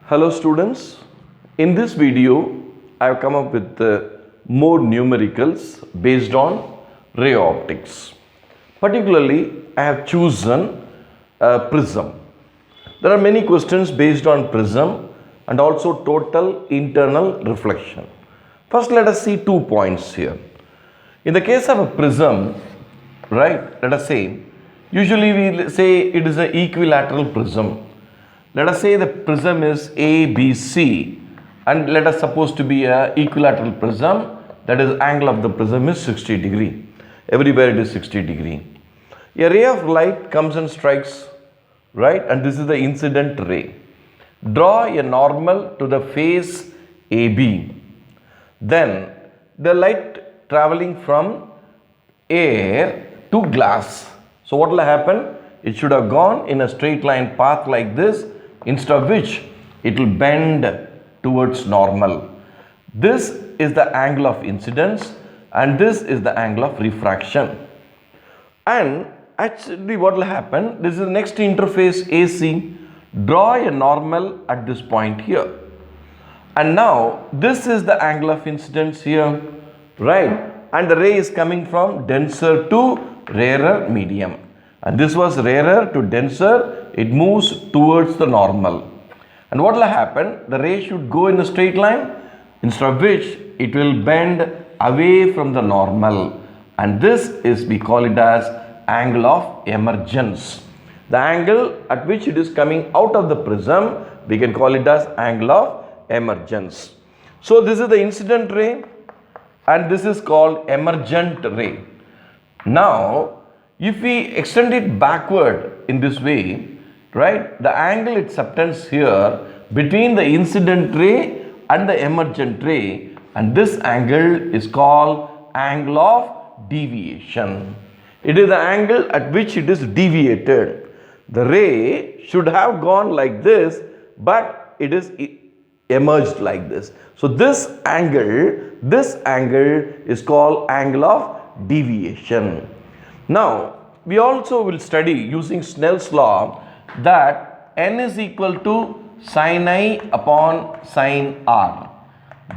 Hello students, in this video I have come up with more numericals based on ray optics. Particularly I have chosen prism. There are many questions based on prism and also total internal reflection. First let us see 2 points here. In the case of a prism, right, let us say, usually we say it is an equilateral prism. Let us say the prism is ABC and let us suppose to be a equilateral prism, that is angle of the prism is 60 degree. Everywhere it is 60 degree. A ray of light comes and strikes, right, and this is the incident ray. Draw a normal to the face AB. Then the light traveling from air to glass. So what will happen? It should have gone in a straight line path like this, instead of which it will bend towards normal. This is the angle of incidence and this is the angle of refraction. And actually what will happen? This is the next interface AC. Draw a normal at this point here. And now this is the angle of incidence here, right? And the ray is coming from denser to rarer medium. And this was rarer to denser, it moves towards the normal. And what will happen? The ray should go in a straight line, instead of which it will bend away from the normal. And this is, we call it as angle of emergence. The angle at which it is coming out of the prism, we can call it as angle of emergence. So this is the incident ray and this is called emergent ray. Now, if we extend it backward in this way, right, the angle it subtends here between the incident ray and the emergent ray, and this angle is called angle of deviation. It is the angle at which it is deviated. The ray should have gone like this, but it is emerged like this. So this angle is called angle of deviation. Now, we also will study using Snell's law that n is equal to sin I upon sin R.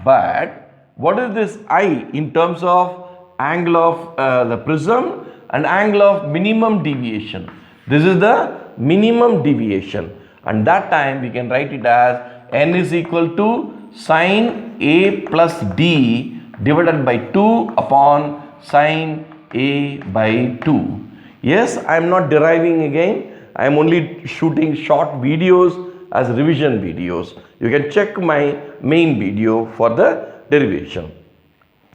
But what is this I in terms of angle of the prism and angle of minimum deviation? This is the minimum deviation, and that time we can write it as n is equal to sin A plus D divided by 2 upon sin A by 2. Yes, I am not deriving again. I am only shooting short videos as revision videos. You can check my main video for the derivation.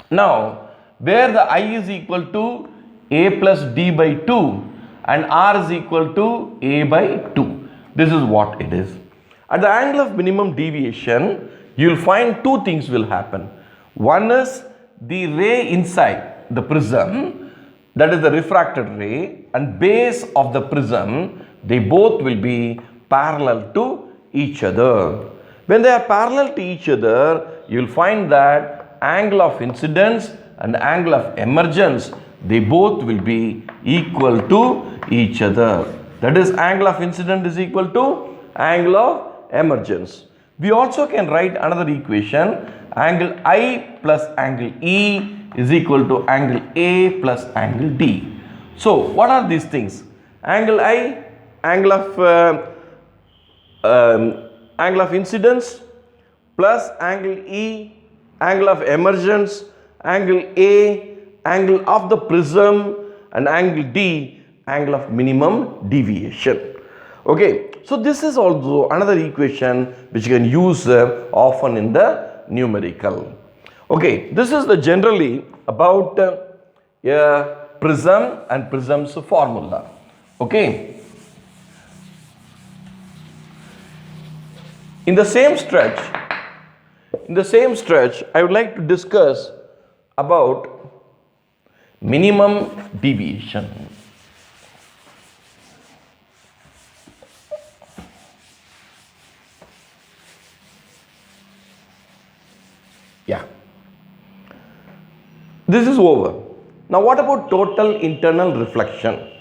Now, where the I is equal to A plus D by 2 and R is equal to A by 2. This is what it is. At the angle of minimum deviation, you will find two things will happen. One is the ray inside the prism, that is the refracted ray, and base of the prism, they both will be parallel to each other. When they are parallel to each other, you will find that angle of incidence and angle of emergence, they both will be equal to each other. That is, angle of incidence is equal to angle of emergence. We also can write another equation, angle I plus angle E is equal to angle A plus angle D. So what are these things? Angle I, angle of incidence, plus angle E, angle of emergence, angle A, angle of the prism, and angle D, angle of minimum deviation. Okay, so this is also another equation which you can use often in the numerical. Okay, this is the generally about a prism and prism's formula. Okay. In the same stretch, I would like to discuss about minimum deviation. Yeah. This is over. Now what about total internal reflection?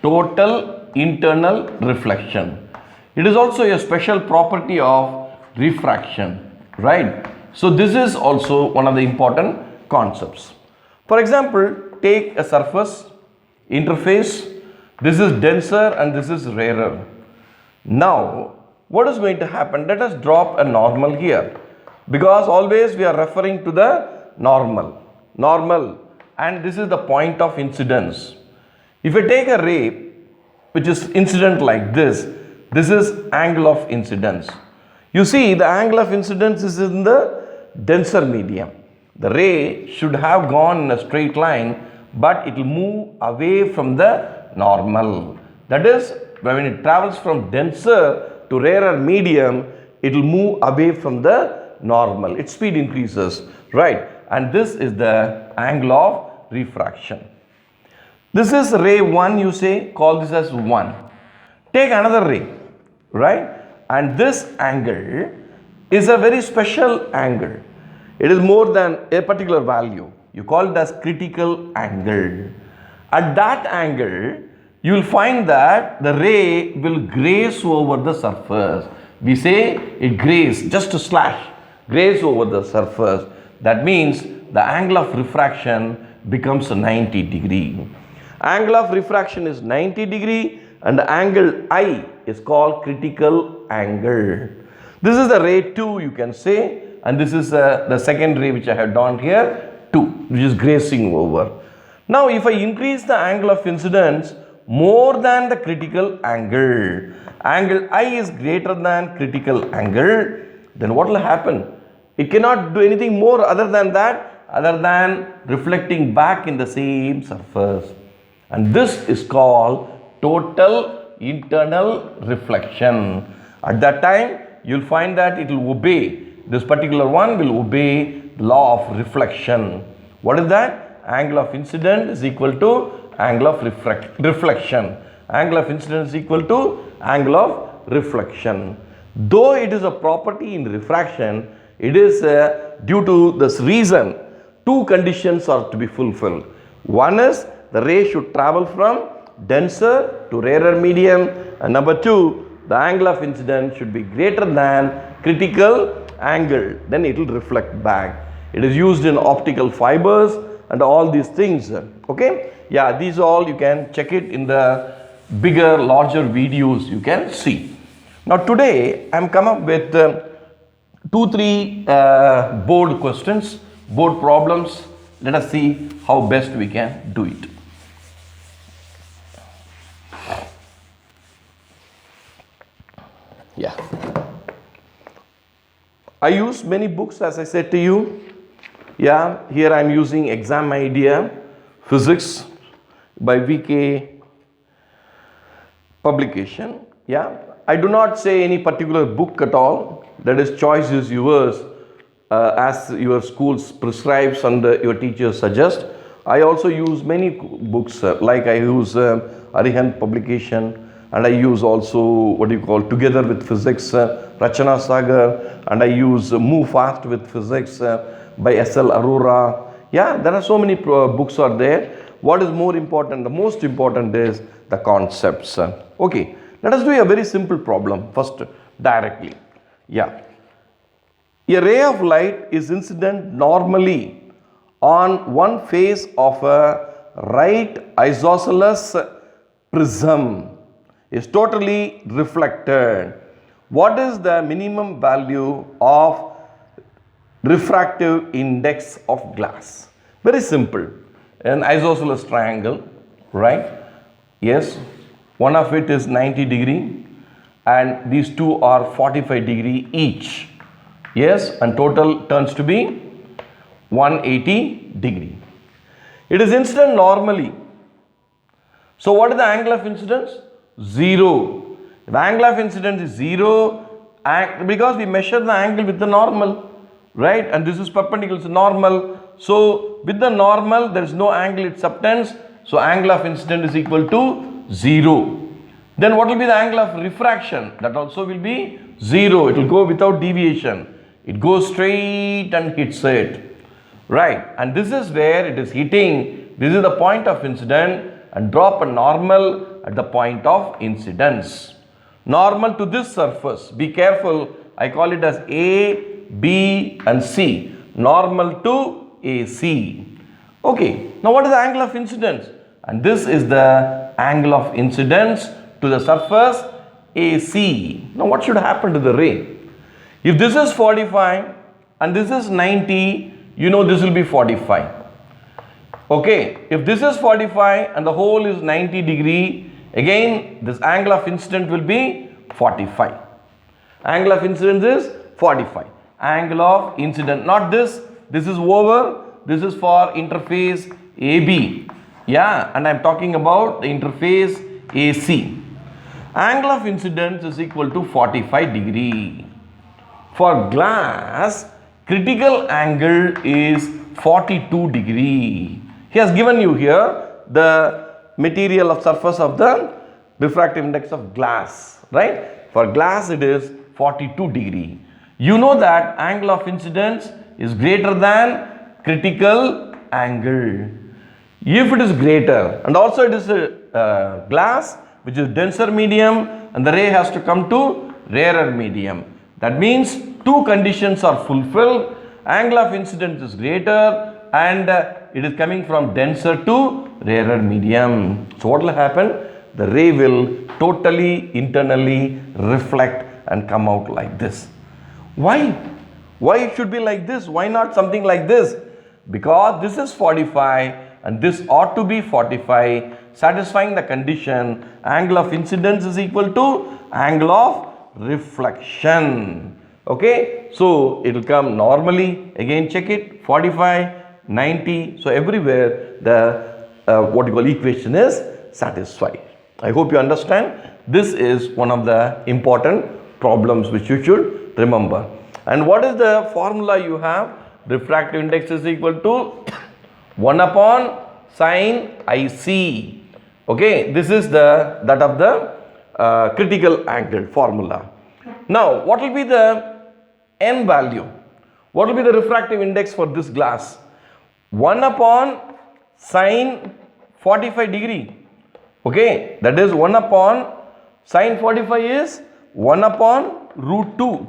Total internal reflection. It is also a special property of refraction, right? So this is also one of the important concepts. For example, take a surface interface. This is denser and this is rarer. Now, what is going to happen? Let us drop a normal here, because always we are referring to the normal, and this is the point of incidence. If I take a ray which is incident like this is angle of incidence. You see, the angle of incidence is in the denser medium. The ray should have gone in a straight line, but it will move away from the normal. That is, when it travels from denser to rarer medium, it will move away from the normal. Its speed increases, right? And this is the angle of refraction. This is ray 1, you say, call this as 1. Take another ray, right? And this angle is a very special angle. It is more than a particular value. You call it as critical angle. At that angle, you will find that the ray will graze over the surface. We say it graze, just a slash, graze over the surface. That means the angle of refraction becomes 90 degree. Angle of refraction is 90 degree and the angle I is called critical angle. This is the ray 2, you can say, and this is the second ray which I have drawn here, 2, which is grazing over. Now, if I increase the angle of incidence more than the critical angle, angle I is greater than critical angle, then what will happen? It cannot do anything more other than that, other than reflecting back in the same surface. And this is called total internal reflection. At that time, you will find that it will obey, this particular one will obey the law of reflection. What is that? Angle of incidence is equal to angle of reflection. Angle of incidence is equal to angle of reflection. Though it is a property in refraction, it is due to this reason, two conditions are to be fulfilled. One is the ray should travel from denser to rarer medium, and number two, the angle of incidence should be greater than critical angle, then it will reflect back. It is used in optical fibers and all these things. Okay, yeah, these all you can check it in the bigger, larger videos you can see. Now today I am come up with 2-3 board questions, board problems. Let us see how best we can do it. Yeah, I use many books, as I said to you. Yeah, here I am using Exam Idea, Physics by VK publication. Yeah, I do not say any particular book at all. That is, choice is yours as your schools prescribes and your teachers suggest. I also use many books like I use Arihant publication, and I use also what you call Together with Physics, Rachana Sagar, and I use Move Fast with Physics by S.L. Arora. Yeah, there are so many books are there. What is more important? The most important is the concepts. Okay, let us do a very simple problem first directly. Yeah, a ray of light is incident normally on one face of a right isosceles prism, is totally reflected. What is the minimum value of refractive index of glass? Very simple. An isosceles triangle, right? Yes, one of it is 90 degree and these two are 45 degree each. Yes, and total turns to be 180 degree. It is incident normally. So what is the angle of incidence? 0. The angle of incidence is 0 because we measure the angle with the normal, right? And this is perpendicular to normal. So with the normal there is no angle it subtends. So angle of incidence is equal to 0. Then what will be the angle of refraction? That also will be 0. It will go without deviation. It goes straight and hits it, right? And this is where it is hitting. This is the point of incidence, and drop a normal at the point of incidence. Normal to this surface. Be careful, I call it as A, B and C. Normal to AC. Okay, now what is the angle of incidence? And this is the angle of incidence to the surface AC. Now what should happen to the ray? If this is 45 and this is 90, you know this will be 45. Okay, if this is 45 and the hole is 90 degree, again this angle of incidence will be 45. Angle of incidence is 45. Angle of incidence, not this, this is over, this is for interface AB. Yeah, and I am talking about the interface AC. Angle of incidence is equal to 45 degree. For glass, critical angle is 42 degree. He has given you here the material of surface of the refractive index of glass, right? For glass it is 42 degree. You know that angle of incidence is greater than critical angle. If it is greater, and also it is a glass which is denser medium and the ray has to come to rarer medium. That means two conditions are fulfilled. Angle of incidence is greater and it is coming from denser to rarer medium. So what will happen? The ray will totally internally reflect and come out like this. Why? Why it should be like this? Why not something like this? Because this is 45 and this ought to be 45, satisfying the condition angle of incidence is equal to angle of reflection. Okay, so it will come normally, again check it, 45, 90, so everywhere the what you call equation is satisfied. I hope you understand. This is one of the important problems which you should remember. And what is the formula you have? Refractive index is equal to 1 upon sine IC. Okay, this is that of the critical angle formula. Now, what will be the n value? What will be the refractive index for this glass? 1 upon sine 45 degree. Okay, that is 1 upon sine 45 is 1 upon root 2.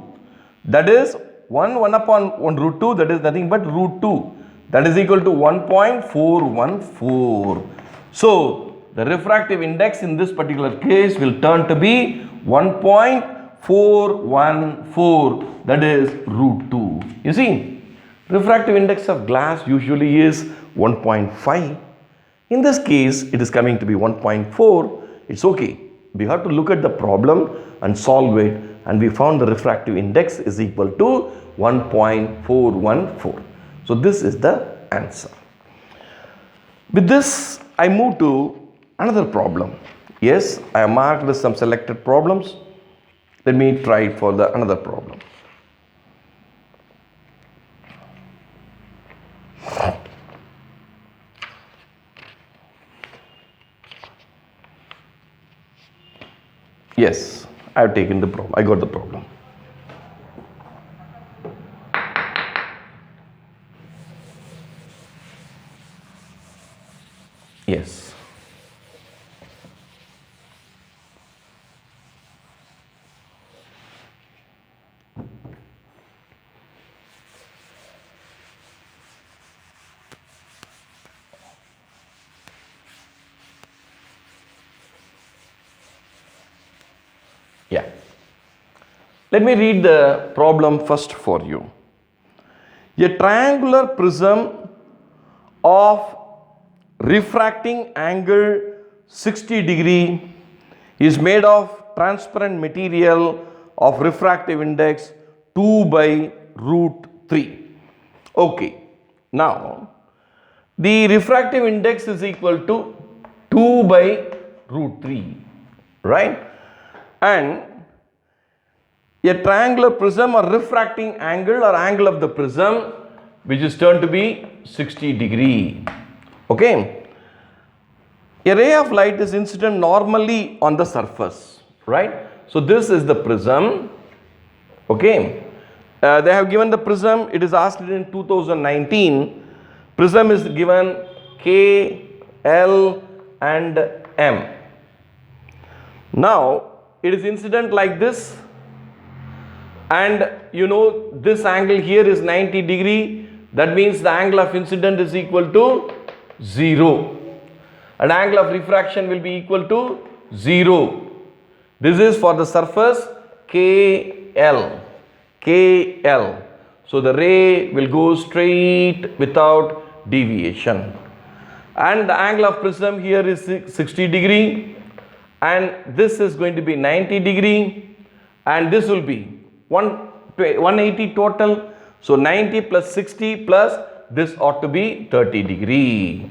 That is 1 upon 1 root 2, that is nothing but root 2. That is equal to 1.414. So, the refractive index in this particular case will turn to be 1.414, that is root 2. You see, refractive index of glass usually is 1.5. In this case, it is coming to be 1.4. It's okay. We have to look at the problem and solve it, and we found the refractive index is equal to 1.414. So this is the answer. With this, I move to another problem. Yes, I have marked some selected problems. Let me try for the another problem. Yes, I have taken the problem. I got the problem. Yes. Yeah. Let me read the problem first for you. A triangular prism of refracting angle 60 degree is made of transparent material of refractive index 2 by root 3. Okay. Now, the refractive index is equal to 2 by root 3. Right? And a triangular prism or refracting angle or angle of the prism which is turned to be 60 degree. Okay. A ray of light is incident normally on the surface, right? So this is the prism. Okay. They have given the prism, it is asked in 2019. Prism is given K, L and M. Now, it is incident like this, and you know this angle here is 90 degree. That means the angle of incident is equal to 0, and angle of refraction will be equal to 0. This is for the surface KL. So the ray will go straight without deviation, and the angle of prism here is 60 degree, and this is going to be 90 degree, and this will be 180 total. So 90 plus 60 plus this ought to be 30 degree.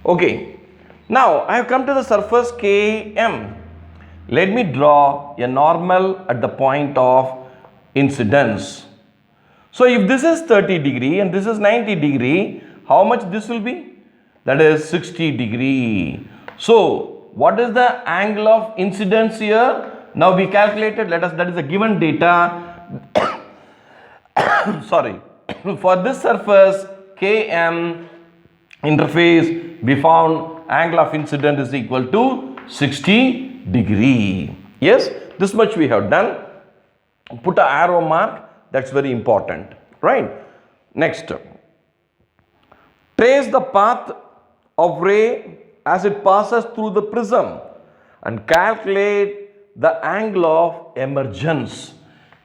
Okay, now I have come to the surface KM. Let me draw a normal at the point of incidence. So if this is 30 degree and this is 90 degree, how much this will be? That is 60 degree. So what is the angle of incidence here? Now we calculated, that is a given data. Sorry, for this surface KM interface, we found angle of incident is equal to 60 degree. Yes, this much we have done. Put an arrow mark, that's very important, right? Next, trace the path of ray as it passes through the prism and calculate the angle of emergence.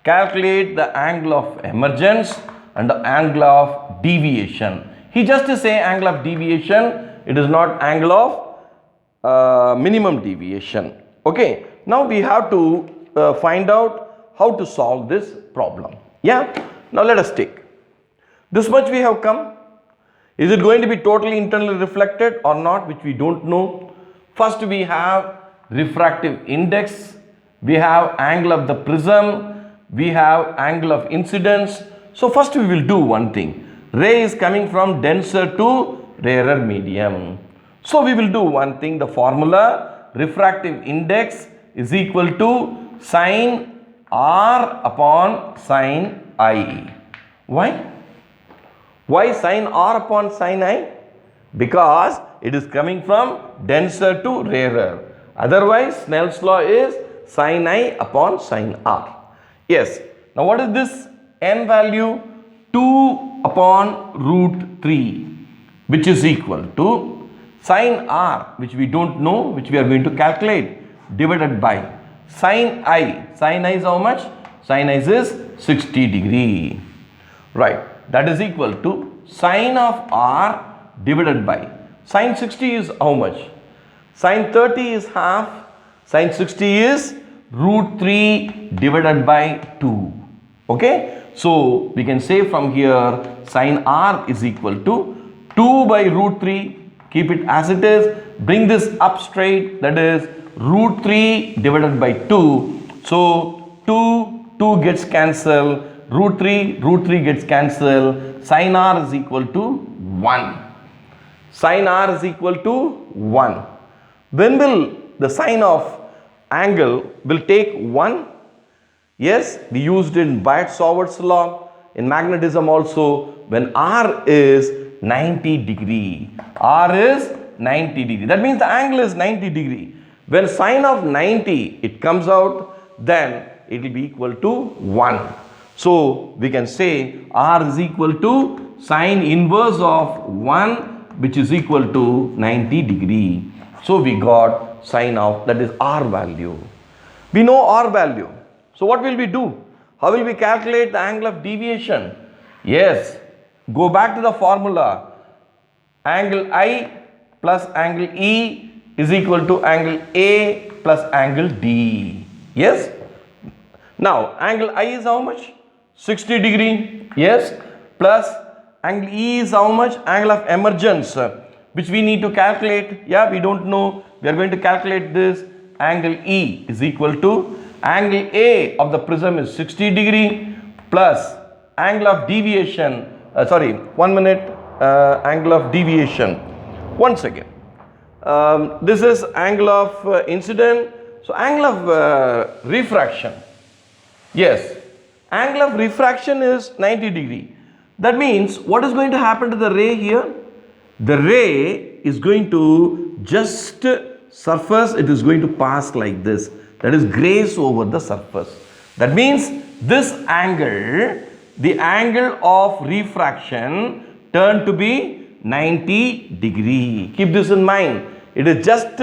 Calculate the angle of emergence and the angle of deviation. He just say angle of deviation, it is not angle of minimum deviation. Okay, now we have to find out how to solve this problem. Yeah, now let us take this much we have come. Is it going to be totally internally reflected or not, which we don't know. First we have refractive index, we have angle of the prism, we have angle of incidence. So first we will do one thing. Ray is coming from denser to rarer medium. So we will do one thing. The formula refractive index is equal to sin R upon sin I. Why? Why sin R upon sin I? Because it is coming from denser to rarer. Otherwise Snell's law is sin I upon sin R. Yes. Now what is this n value? 2 upon root 3, which is equal to sin R, which we don't know, which we are going to calculate, divided by sin I. Sin I is how much? Sin I is 60 degree. Right. That is equal to sin of R divided by sin 60 is how much? Sin 30 is half. Sin 60 is root 3 divided by 2. Okay. So we can say from here sin R is equal to 2 by root 3. Keep it as it is. Bring this up straight. That is root 3 divided by 2. So 2 gets cancelled. Root 3 gets cancelled. Sin R is equal to 1. Sin R is equal to 1. When will the sign of angle will take 1? Yes, we used in Biot-Savart's law. In magnetism also, when R is 90 degree. R is 90 degree. That means the angle is 90 degree. When sin of 90 it comes out, then it will be equal to 1. So we can say R is equal to sin inverse of 1, which is equal to 90 degree. So we got sin of, that is R value. We know R value. So what will we do? How will we calculate the angle of deviation? Yes, go back to the formula. Angle I plus angle E is equal to angle A plus angle D. Yes. Now angle I is how much? 60 degree. Yes. Plus angle E is how much? Angle of emergence, which we need to calculate. Yeah, we don't know. We are going to calculate this. Angle E is equal to angle A of the prism is 60 degree plus angle of deviation, angle of deviation. Once again, this is angle of incident. So angle of refraction. Yes, angle of refraction is 90 degree. That means what is going to happen to the ray here? The ray is going to just surface, it is going to pass like this. That is graze over the surface. That means this angle, the angle of refraction turned to be 90 degree. Keep this in mind. It is just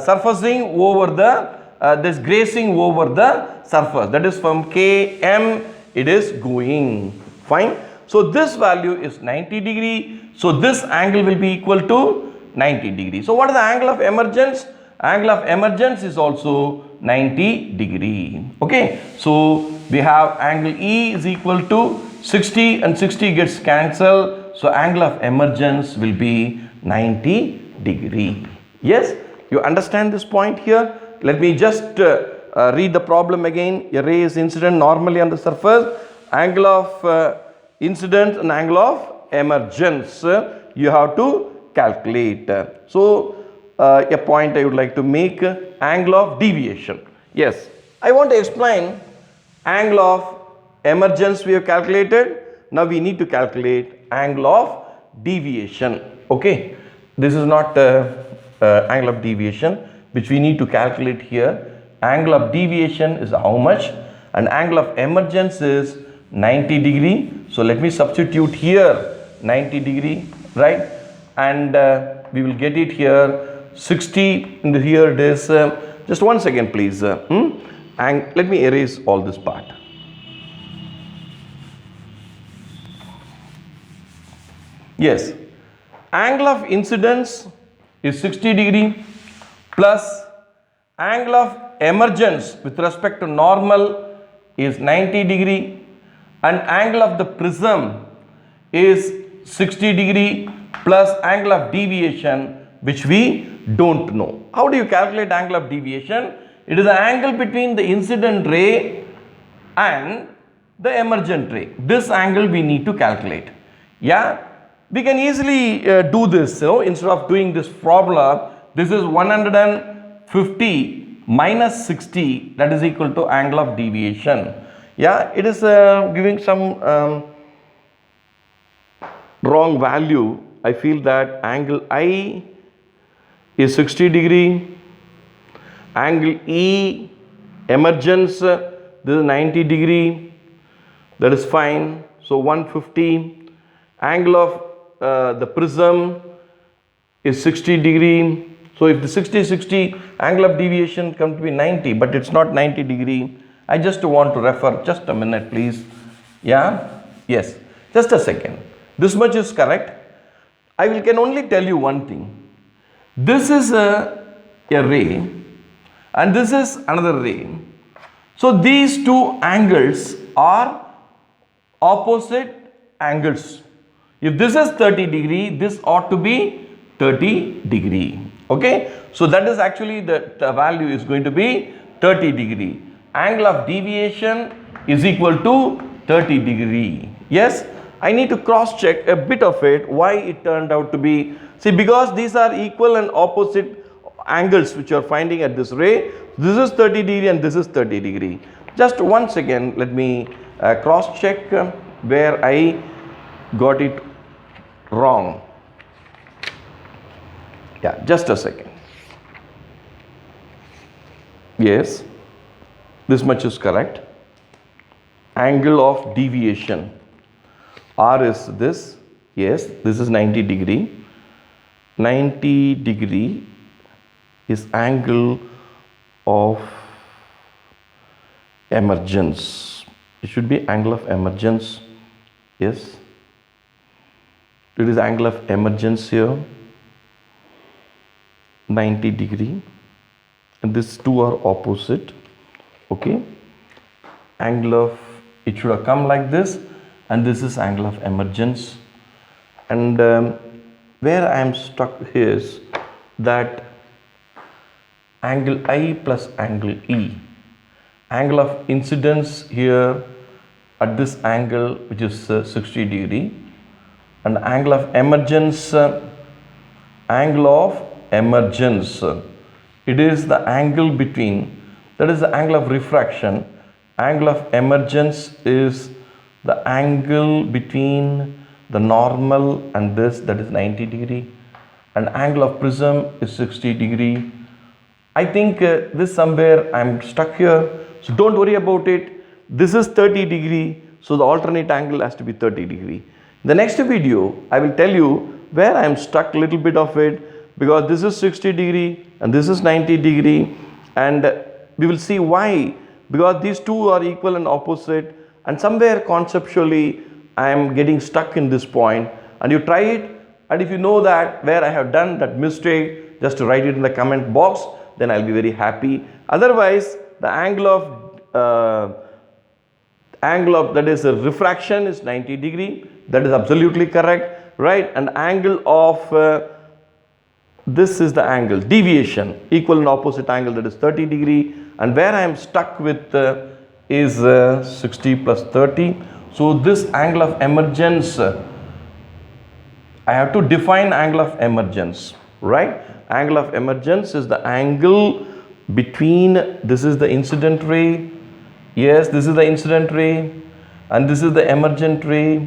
surfacing over the, this grazing over the surface. That is from Km it is going. Fine. So this value is 90 degree. So this angle will be equal to 90 degree. So what is the angle of emergence? Angle of emergence is also 90 degree. Okay. So we have angle E is equal to 60 and 60 gets cancelled. So angle of emergence will be 90 degree. Yes. You understand this point here? Let me just read the problem again. A ray is incident normally on the surface. Angle of incidence and angle of emergence you have to calculate. So a point I would like to make, angle of deviation. Yes, I want to explain angle of emergence we have calculated. Now we need to calculate angle of deviation. Okay, this is not angle of deviation which we need to calculate here. Angle of deviation is how much, and angle of emergence is 90 degree. So let me substitute here 90 degree, right? And we will get it here 60, and here it is just one second please, and let me erase all this part. Yes, angle of incidence is 60 degree plus angle of emergence with respect to normal is 90 degree, and angle of the prism is 60 degree plus angle of deviation which we don't know. How do you calculate angle of deviation? It is the angle between the incident ray and the emergent ray. This angle we need to calculate. Yeah, we can easily do this, instead of doing this problem. This is 150 minus 60, that is equal to angle of deviation. Yeah, it is giving some wrong value. I feel that angle I is 60 degree, angle E emergence this is 90 degree, that is fine. So 150, angle of the prism is 60 degree. So if the 60 angle of deviation come to be 90, but it's not 90 degree. I just want to refer, just a minute please. Yeah, yes, just a second. This much is correct. I can only tell you one thing. This is a ray and this is another ray. So these two angles are opposite angles. If this is 30 degree, this ought to be 30 degree. Okay, so that is actually the value is going to be 30 degree. Angle of deviation is equal to 30 degree. Yes, I need to cross check a bit of it, why it turned out to be. See, because these are equal and opposite angles which you are finding at this ray. This is 30 degree and this is 30 degree. Just one second, let me cross check where I got it wrong. Yeah, just a second. Yes, this much is correct. Angle of deviation, R is this. Yes, this is 90 degree. 90 degree is angle of emergence. It should be angle of emergence. Yes, it is angle of emergence here, 90 degree, and these two are opposite. Okay, angle of, it should have come like this, and this is angle of emergence. And where I am stuck is that angle I plus angle E, angle of incidence here at this angle which is 60 degree, and angle of emergence, it is the angle between, that is the angle of refraction. Angle of emergence is the angle between the normal and this, that is 90 degree, and angle of prism is 60 degree. I think this somewhere I am stuck here, so don't worry about it. this is 30 degree, so the alternate angle has to be 30 degree. The next video, I will tell you where I am stuck a little bit of it, because this is 60 degree and this is 90 degree, and we will see why, because these two are equal and opposite, and somewhere conceptually I am getting stuck in this point. And you try it, and if you know that where I have done that mistake, just write it in the comment box, then I'll be very happy. Otherwise, the angle of that is a refraction is 90 degree. That is absolutely correct, right? And angle of this is the angle deviation, equal and opposite angle, that is 30 degree. And where I am stuck with is 60 plus 30. So this angle of emergence, I have to define angle of emergence, right? Angle of emergence is the angle between, this is the incident ray, yes, this is the incident ray, and this is the emergent ray,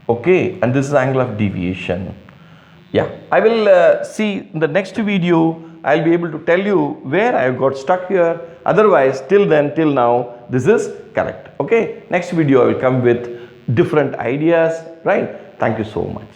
okay, and this is angle of deviation. Yeah, I will see in the next video, I'll be able to tell you where I got stuck here. Otherwise, till now, this is correct. Okay, next video I will come with different ideas, right? Thank you so much.